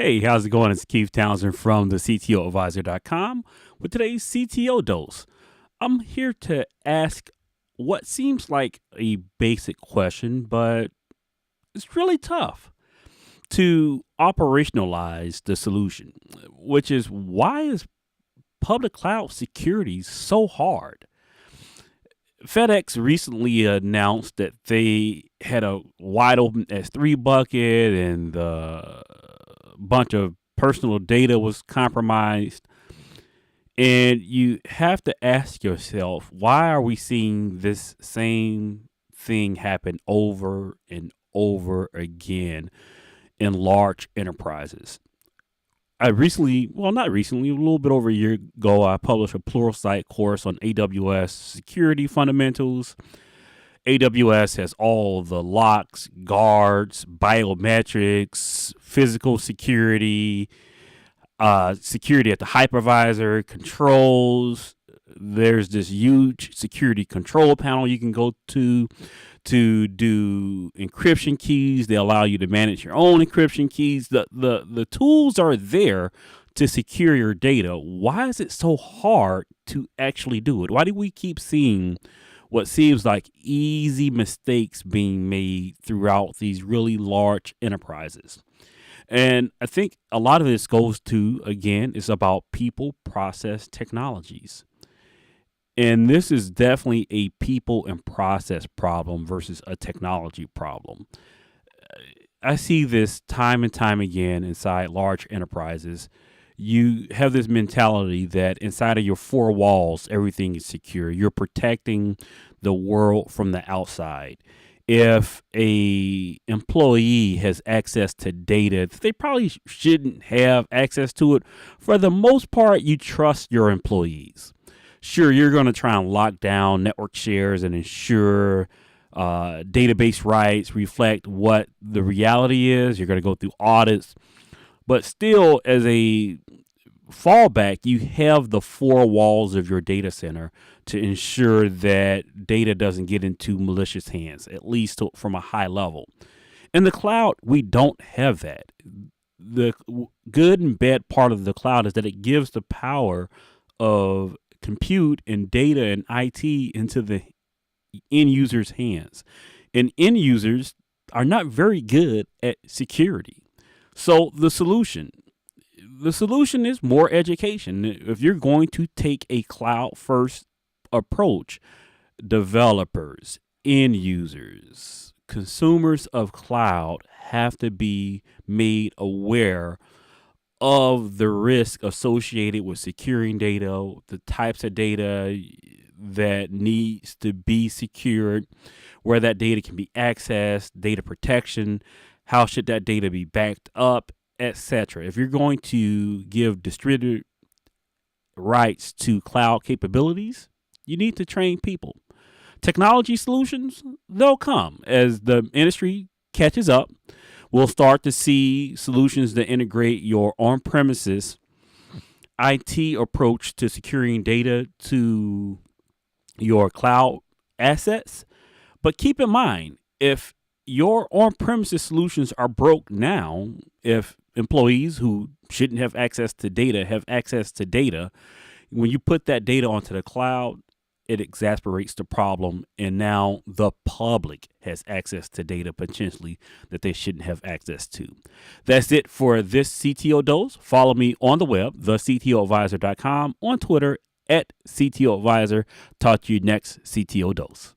Hey, how's it going? It's Keith Townsend from the CTOadvisor.com with today's CTO dose. I'm here to ask what seems like a basic question, but it's really tough to operationalize the solution, which is why is public cloud security so hard? FedEx recently announced that they had a wide open S3 bucket and the bunch of personal data was compromised. And you have to ask yourself, why are we seeing this same thing happen over and over again in large enterprises? Not recently, a little bit over a year ago, I published a Pluralsight course on AWS security fundamentals. AWS has all the locks, guards, biometrics, physical security, security at the hypervisor, controls. There's this huge security control panel you can go to do encryption keys. They allow you to manage your own encryption keys. The tools are there to secure your data. Why is it so hard to actually do it? Why do we keep seeing what seems like easy mistakes being made throughout these really large enterprises? And I think a lot of this goes to, again, it's about people, process, technologies. And this is definitely a people and process problem versus a technology problem. I see this time and time again inside large enterprises. You have this mentality that inside of your four walls, everything is secure. You're protecting the world from the outside. If a employee has access to data, they probably shouldn't have access to it. For the most part, you trust your employees. Sure, you're going to try and lock down network shares and ensure database rights reflect what the reality is. You're going to go through audits. But still, as a fallback, you have the four walls of your data center to ensure that data doesn't get into malicious hands, at least from a high level. In the cloud, we don't have that. The good and bad part of the cloud is that it gives the power of compute and data and IT into the end user's hands. And end users are not very good at security. So the solution is more education. If you're going to take a cloud first approach, developers, end users, consumers of cloud have to be made aware of the risk associated with securing data, the types of data that needs to be secured, where that data can be accessed, data protection, how should that data be backed up, etc. If you're going to give distributed rights to cloud capabilities, you need to train people. Technology solutions, they'll come as the industry catches up. We'll start to see solutions that integrate your on-premises IT approach to securing data to your cloud assets. But keep in mind, if your on-premises solutions are broke now, if employees who shouldn't have access to data have access to data, when you put that data onto the cloud, it exacerbates the problem, and now the public has access to data potentially that they shouldn't have access to. That's it for this CTO dose. Follow me on the web, thectoadvisor.com, on Twitter @CTOadvisor. Talk to you next CTO dose.